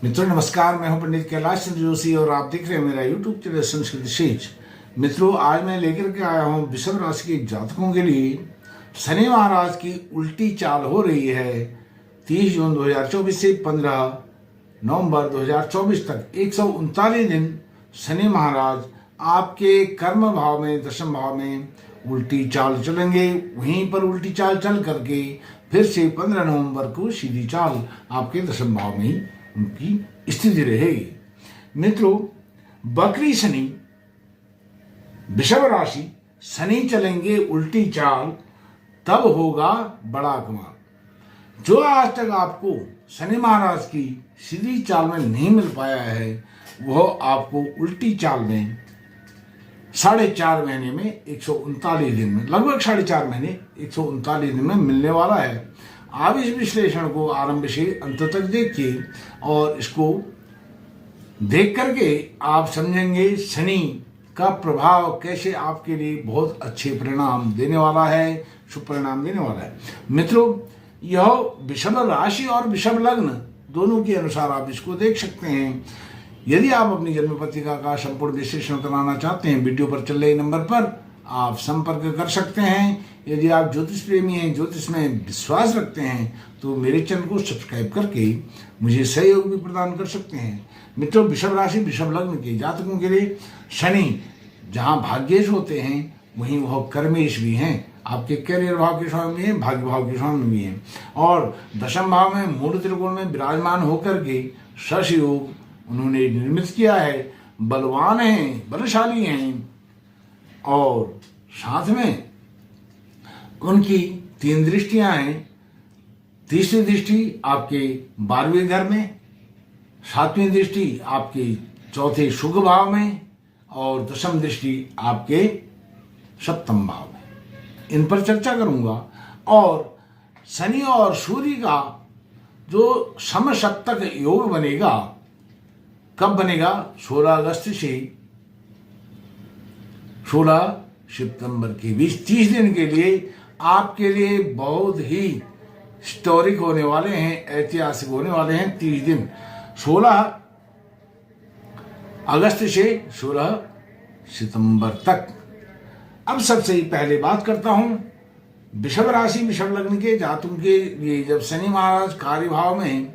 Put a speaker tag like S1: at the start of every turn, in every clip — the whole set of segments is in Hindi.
S1: मित्रों नमस्कार, मैं हूं पंडित कैलाश चंद्र जोशी और आप देख रहे हैं मेरा यूट्यूब चैनल संस्कृत शेष। मित्रों, आज मैं लेकर के आया हूं वृषभ राशि के जातकों के लिए शनि महाराज की उल्टी चाल हो रही है 30 जून 2024 से 15 नवंबर 2024 तक 139 दिन शनि महाराज आपके कर्म भाव में, दशम भाव में उल्टी चाल चलेंगे। वहीं पर उल्टी चाल चल करके फिर से 15 नवंबर को सीधी चाल आपके दशम भाव में ही उनकी स्थिति रहेगी। मित्रों, बकरी शनि वृषभ राशि शनि चलेंगे उल्टी चाल, तब होगा बड़ा कमाल। जो आज तक आपको शनि महाराज की सीधी चाल में नहीं मिल पाया है, वह आपको उल्टी चाल में 4.5 महीने में 139 दिन में, लगभग 4.5 महीने 139 दिन में मिलने वाला है। आप इस विश्लेषण को आरंभ से अंत तक देखिए और इसको देख करके आप समझेंगे शनि का प्रभाव कैसे आपके लिए बहुत अच्छे परिणाम देने वाला है, शुभ परिणाम देने वाला है। मित्रों, यह वृषभ राशि और वृषभ लग्न दोनों के अनुसार आप इसको देख सकते हैं। यदि आप अपनी जन्म पत्रिका का संपूर्ण विश्लेषण कराना चाहते हैं, वीडियो पर चल रहे नंबर पर आप संपर्क कर सकते हैं। यदि आप ज्योतिष प्रेमी हैं, ज्योतिष में विश्वास रखते हैं, तो मेरे चैनल को सब्सक्राइब करके मुझे सहयोग भी प्रदान कर सकते हैं। मित्रों, वृषभ राशि वृषभ लग्न के जातकों के लिए शनि जहां भाग्येश होते हैं, वहीं वह कर्मेश भी हैं। आपके करियर भाव के स्वामी हैं, भाग्य भाव के स्वामी भी हैं, और दशम भाव में मूल त्रिकोण में विराजमान होकर के शश योग उन्होंने निर्मित किया है। बलवान हैं, बलशाली हैं, और साथ में उनकी 3 दृष्टियां हैं। तीसरी दृष्टि आपके 12वें घर में, 7वीं दृष्टि आपके 4थे शुभ भाव में, और दशम दृष्टि आपके 7म भाव में। इन पर चर्चा करूंगा। और शनि और सूर्य का जो समसप्तक योग बनेगा, कब बनेगा? 16 अगस्त से 16 सितंबर के बीच 30 दिन के लिए आपके लिए बहुत ही हिस्टोरिक होने वाले हैं, ऐतिहासिक होने वाले हैं 30 दिन, 16 अगस्त से 16 सितंबर तक। अब सबसे पहले बात करता हूं वृषभ राशि वृषभ लग्न के जातकों के लिए। जब शनि महाराज कार्य भाव में,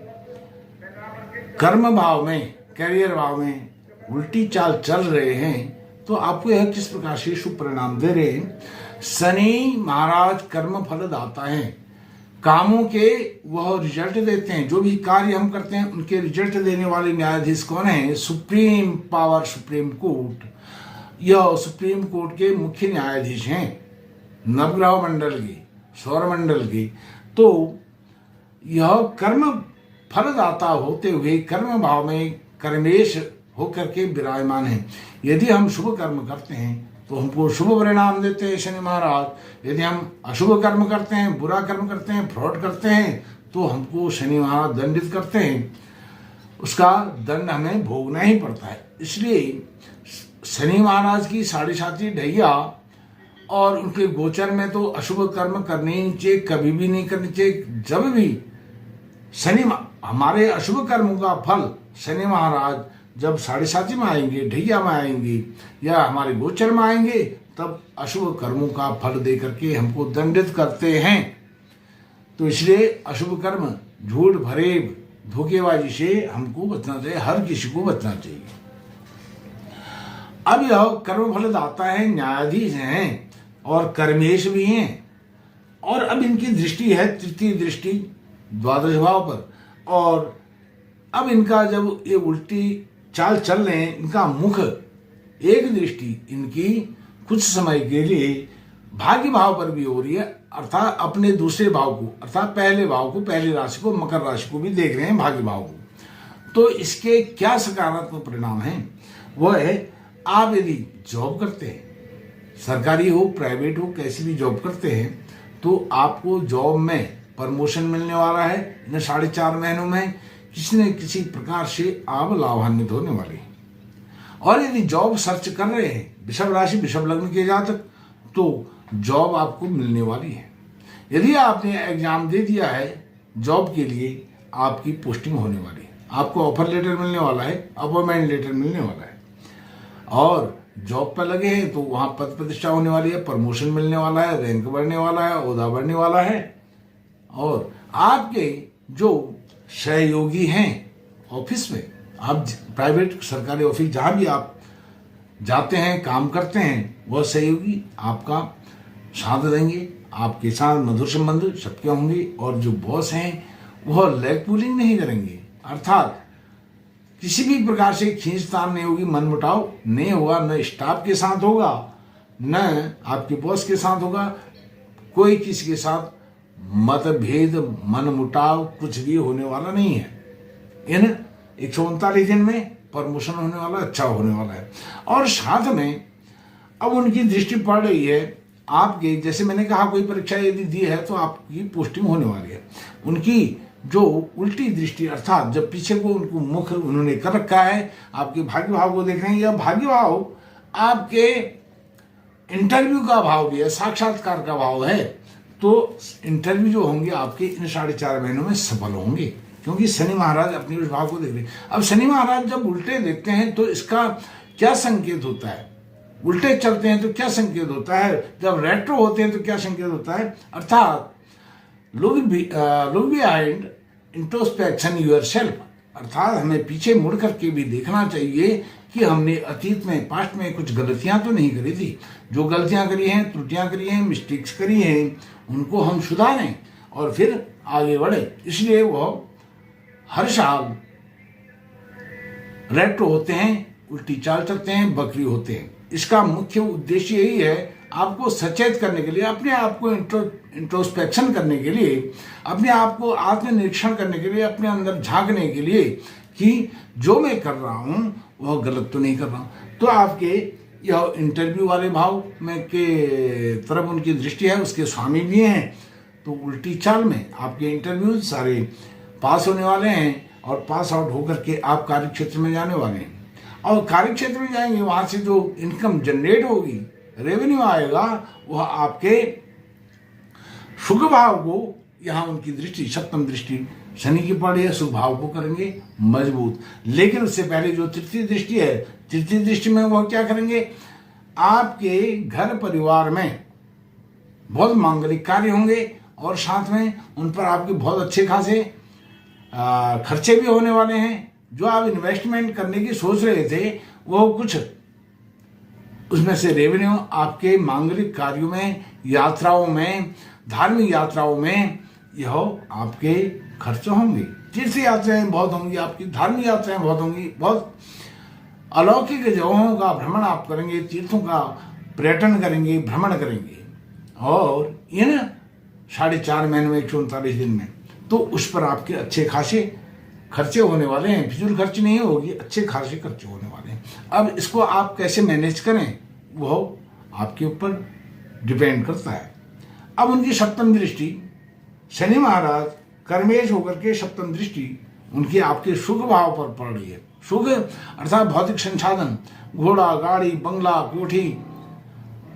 S1: कर्म भाव में, करियर भाव में उल्टी चाल चल रहे हैं, तो आपको यह किस प्रकार से शुभ परिणाम दे रहे हैं। शनि महाराज कर्म फल दाता है, कामों के वह रिजल्ट देते हैं। जो भी कार्य हम करते हैं उनके रिजल्ट देने वाले न्यायाधीश कौन है? Supreme power, supreme court. यह सुप्रीम कोर्ट के मुख्य न्यायाधीश हैं, नवग्रह मंडल के, सौर मंडल के। तो यह कर्म फलदाता होते हुए कर्म भाव में कर्मेश होकर के विराजमान है। यदि हम शुभ कर्म करते हैं तो हमको शुभ परिणाम देते हैं शनि महाराज। यदि हम अशुभ कर्म करते हैं, बुरा कर्म करते हैं, फ्रॉड करते हैं, तो हमको शनि महाराज दंडित करते हैं। उसका दंड हमें भोगना ही पड़ता है। इसलिए शनि महाराज की 7.5 ढैया और उनके गोचर में तो अशुभ कर्म करने ही चाहिए, कभी भी नहीं करनी चाहिए। जब भी शनि हमारे अशुभ कर्मों का फल शनि महाराज जब 7.5 में आएंगे, ढैया में आएंगे, या हमारे गोचर में आएंगे, तब अशुभ कर्मों का फल दे करके हमको दंडित करते हैं। तो इसलिए अशुभ कर्म, झूठ, फरेब, धोखेबाजी से हमको बचना चाहिए, हर किसी को बचना चाहिए। अब यह कर्म फल दाता है, न्यायाधीश हैं और कर्मेश भी हैं। और अब इनकी दृष्टि है, तृतीय दृष्टि द्वादश भाव पर। और अब इनका जब ये उल्टी चाल चल रहे हैं, इनका मुख एक दृष्टि इनकी कुछ समय के लिए भाग्य भाव पर भी हो रही है, अर्थात अपने दूसरे भाव को, अर्थात पहले भाव को, पहली राशि को, मकर राशि को भी देख रहे हैं, भाग्य भाव को। तो इसके क्या सकारात्मक परिणाम हैं? वह है, आप यदि जॉब करते हैं, सरकारी हो, प्राइवेट हो, कैसी भी जॉब करते हैं, तो आपको जॉब में प्रमोशन मिलने वाला है इन 4.5 महीनों में। किसी न किसी प्रकार से आप लाभान्वित होने वाले हैं। और यदि जॉब सर्च कर रहे हैं वृषभ राशि वृषभ लग्न के जातक, तो जॉब आपको मिलने वाली है। यदि आपने एग्जाम दे दिया है जॉब के लिए, आपकी पोस्टिंग होने वाली है। आपको ऑफर लेटर मिलने वाला है, अपॉइंटमेंट लेटर मिलने वाला है। और जॉब पर लगे हैं तो वहाँ पद प्रतिष्ठा होने वाली है, प्रमोशन मिलने वाला है, रैंक बढ़ने वाला है, ओहदा बढ़ने वाला है। और आपके जो सहयोगी हैं ऑफिस में, आप प्राइवेट सरकारी ऑफिस जहाँ भी आप जाते हैं, काम करते हैं, वह सहयोगी आपका साथ देंगे, आपके साथ मधुर संबंध सबके होंगे। और जो बॉस हैं वह लेग पुलिंग नहीं करेंगे, अर्थात किसी भी प्रकार से खींचतान नहीं होगी, मनमुटाव नहीं होगा, न स्टाफ के साथ होगा न आपके बॉस के साथ होगा, कोई किसी के साथ मतभेद मनमुटाव कुछ भी होने वाला नहीं है। इन 139 दिन में प्रमोशन होने वाला, अच्छा होने वाला है। और साथ में अब उनकी दृष्टि पड़ रही है आपके, जैसे मैंने कहा कोई परीक्षा यदि दी है तो आपकी पोस्टिंग होने वाली है। उनकी जो उल्टी दृष्टि, अर्थात जब पीछे को उनको मुख उन्होंने कर रखा है, आपके भाग्य भाव को देख रहे हैं। यह भाग्य भाव आपके इंटरव्यू का भाव भी है, साक्षात्कार का भाव है। तो इंटरव्यू जो होंगे आपके इन 4.5 महीनों में सफल होंगे, क्योंकि शनि महाराज अपने उस भाव को देख रहे हैं। अब शनि महाराज जब उल्टे देखते हैं तो इसका क्या संकेत होता है? उल्टे चलते हैं तो क्या संकेत होता है? जब रेट्रो होते हैं तो क्या संकेत होता है? अर्थात लुक बिहाइंड इंट्रोस्पेक्शन योरसेल्फ, अर्थात हमें पीछे मुड़ करके भी देखना चाहिए कि हमने अतीत में, पास्ट में कुछ गलतियां तो नहीं करी थी। जो गलतियां करी हैं, त्रुटियां करी हैं, मिस्टेक्स करी हैं, उनको हम सुधारें और फिर आगे बढ़े। इसलिए वो हर साल रेट्रो होते हैं, उल्टी चाल चलते हैं, बकरी होते हैं। इसका मुख्य उद्देश्य यही है, आपको सचेत करने के लिए, अपने आप को इंट्रोस्पेक्शन करने के लिए, अपने आप को आत्मनिरीक्षण करने के लिए, अपने अंदर झांकने के लिए कि जो मैं कर रहा हूं वह गलत तो नहीं कर रहा हूं। तो आपके यह इंटरव्यू वाले भाव में के तरफ उनकी दृष्टि है, उसके स्वामी भी हैं। तो उल्टी चाल में आपके इंटरव्यू सारे पास होने वाले हैं और पास आउट होकर के आप कार्य क्षेत्र में जाने वाले हैं। और कार्य क्षेत्र में जाएंगे, वहां से जो इनकम जनरेट होगी, रेवेन्यू आएगा, वह आपके शुभ भाव को, यहाँ उनकी दृष्टि सप्तम दृष्टि शनि की पड़ी है, शुभ भाव को करेंगे मजबूत। लेकिन उससे पहले जो तृतीय दृष्टि है, तृतीय दृष्टि में वह क्या करेंगे? आपके घर परिवार में बहुत मांगलिक कार्य होंगे और साथ में उन पर आपके बहुत अच्छे खासे खर्चे भी होने वाले हैं। जो आप इन्वेस्टमेंट करने की सोच रहे थे वो कुछ उसमें से रेवेन्यू आपके मांगलिक कार्यों में, यात्राओं में, धार्मिक यात्राओं में यह आपके खर्च होंगे। तीर्थ यात्राएं बहुत होंगी आपकी, धार्मिक यात्राएं बहुत होंगी, बहुत अलौकिक जगहों का भ्रमण आप करेंगे, तीर्थों का पर्यटन करेंगे, भ्रमण करेंगे। और इन 4.5 महीने में 139 दिन में तो उस पर आपके अच्छे खासे खर्चे होने वाले हैं। फिजूल खर्च नहीं होगी, अच्छे खासे खर्चे होने वाले हैं। अब इसको आप कैसे मैनेज करें वो आपके ऊपर डिपेंड करता है। अब उनकी सप्तम दृष्टि, शनि महाराज कर्मेश होकर के सप्तम दृष्टि उनकी आपके सुख भाव पर पड़ रही है। सुख अर्थात भौतिक संसाधन, घोड़ा, गाड़ी, बंगला, कोठी,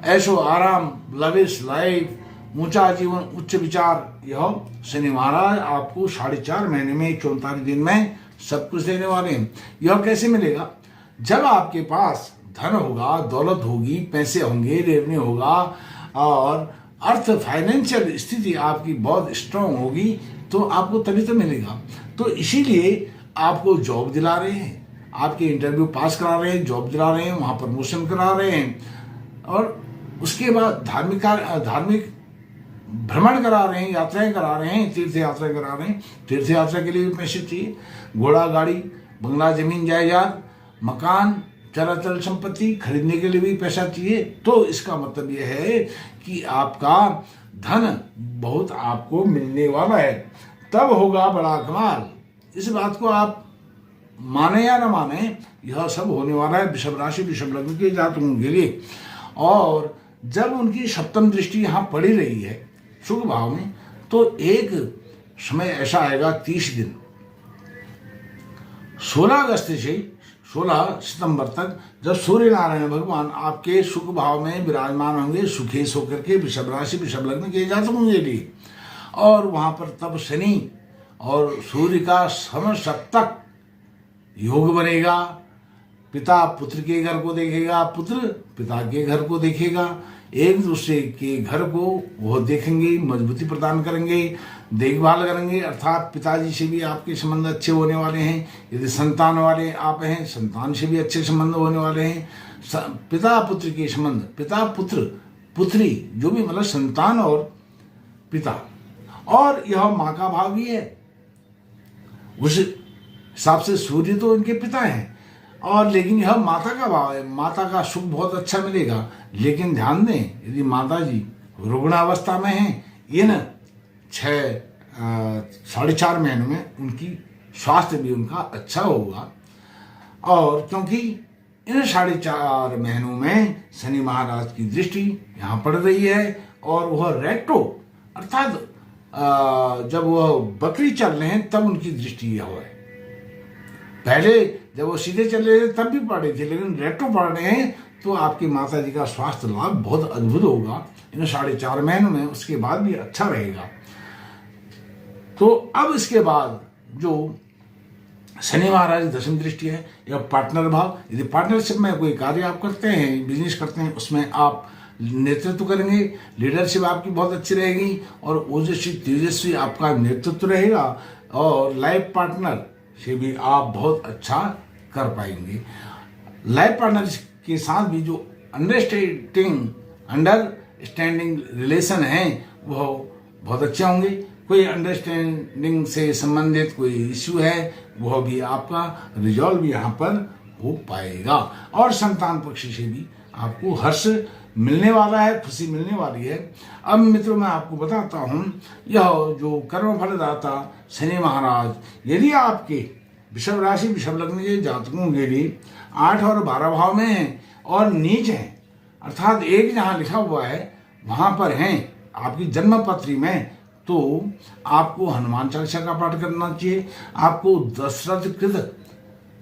S1: ऐशो आराम, लविश लाइफ, ऊंचा जीवन, उच्च विचार, यह शनि महाराज आपको 4.5 महीने में 139 दिन में सब कुछ देने वाले हैं। यह कैसे मिलेगा? जब आपके पास धन होगा, दौलत होगी, पैसे होंगे, रेवेन्यू होगा और अर्थ फाइनेंशियल स्थिति आपकी बहुत स्ट्रांग होगी तो आपको तभी तो मिलेगा। तो इसीलिए आपको जॉब दिला रहे हैं, आपके इंटरव्यू पास करा रहे हैं, जॉब दिला रहे हैं, वहाँ प्रमोशन करा रहे हैं और उसके बाद धार्मिक भ्रमण करा रहे हैं, यात्राएं करा रहे हैं, तीर्थ यात्राएं करा रहे हैं। तीर्थ यात्रा के लिए भी पैसे चाहिए, घोड़ा, गाड़ी, बंगला, जमीन जायदाद, मकान, चराचर संपत्ति खरीदने के लिए भी पैसा चाहिए। तो इसका मतलब यह है कि आपका धन बहुत आपको मिलने वाला है, तब होगा बड़ा कमाल। इस बात को आप माने या न माने, यह सब होने वाला है वृषभ राशि, वृषभ लग्न के जातकों के लिए। और जब उनकी सप्तम दृष्टि यहाँ पड़ी रही है शुभ भाव में, तो एक समय ऐसा आएगा 30 दिन, 16 अगस्त से 16 सितंबर तक, जब सूर्य नारायण भगवान आपके सुख भाव में विराजमान होंगे, सुखेश होकर के वृषभ राशि, वृषभ लग्न के जातकों के लिए। और वहां पर तब शनि और सूर्य का समसप्तक योग बनेगा। पिता पुत्र के घर को देखेगा, पुत्र पिता के घर को देखेगा, एक दूसरे के घर को वो देखेंगे, मजबूती प्रदान करेंगे, देखभाल करेंगे। अर्थात पिताजी से भी आपके संबंध अच्छे होने वाले हैं। यदि संतान वाले आप हैं, संतान से भी अच्छे संबंध होने वाले हैं। पिता पुत्र के संबंध, पिता पुत्र पुत्री, जो भी मतलब संतान और पिता, और यह माँ का भाव भी है। उस हिसाब से सूर्य तो इनके पिता हैं, और लेकिन यह माता का भाव है। माता का सुख बहुत अच्छा मिलेगा। लेकिन ध्यान दें, यदि माता जी रुग्णावस्था में हैं, इन 4.5 महीनों में उनकी स्वास्थ्य भी उनका अच्छा होगा। और क्योंकि इन 4.5 महीनों में शनि महाराज की दृष्टि यहाँ पड़ रही है, और वह रेट्रो अर्थात जब वह बकरी चल रहे हैं तब उनकी दृष्टि यह है। पहले जब वो सीधे चल रहे थे तब भी पड़ रहे थे, लेकिन रेट्रो पड़ रहे हैं तो आपकी माता जी का स्वास्थ्य लाभ बहुत अद्भुत होगा इन 4.5 महीनों में। उसके बाद भी अच्छा रहेगा। तो अब इसके बाद जो शनि महाराज दशम दृष्टि है, यह पार्टनर भाव। यदि पार्टनरशिप में कोई कार्य आप करते हैं, बिजनेस करते हैं, उसमें आप नेतृत्व करेंगे, लीडरशिप आपकी बहुत अच्छी रहेगी, और ओजस्वी तेजस्वी आपका नेतृत्व रहेगा, और लाइफ पार्टनर से भी आप बहुत अच्छा कर पाएंगे। लाइफ पार्टनर के साथ भी जो अंडरस्टैंडिंग रिलेशन है वो बहुत अच्छे होंगे। कोई अंडरस्टैंडिंग से संबंधित कोई इश्यू है वह भी आपका रिजॉल्व यहाँ पर हो पाएगा, और संतान पक्ष से भी आपको हर्ष मिलने वाला है, खुशी मिलने वाली है। अब मित्रों मैं आपको बताता हूँ, यह जो कर्म फलदाता शनि महाराज यदि आपके वृषभ राशि वृषभ लग्न के जातकों के लिए 8 और 12 भाव में हैं और नीच हैं, अर्थात एक जहाँ लिखा हुआ है वहाँ पर हैं आपकी जन्मपत्री में, तो आपको हनुमान चालीसा का पाठ करना चाहिए, आपको दशरथ कृत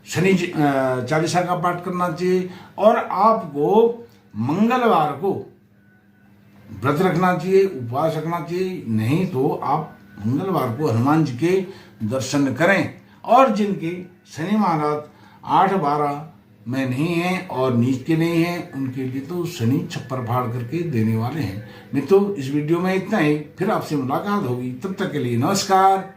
S1: शनि चालीसा का पाठ करना चाहिए, और आपको मंगलवार को व्रत रखना चाहिए, उपवास रखना चाहिए। नहीं तो आप मंगलवार को हनुमान जी के दर्शन करें। और जिनके शनि महाराज 8-12 में नहीं हैं और नीच के नहीं हैं, उनके लिए तो शनि छप्पर फाड़ करके देने वाले हैं। मित्रों इस वीडियो में इतना ही, फिर आपसे मुलाकात होगी, तब तक के लिए नमस्कार।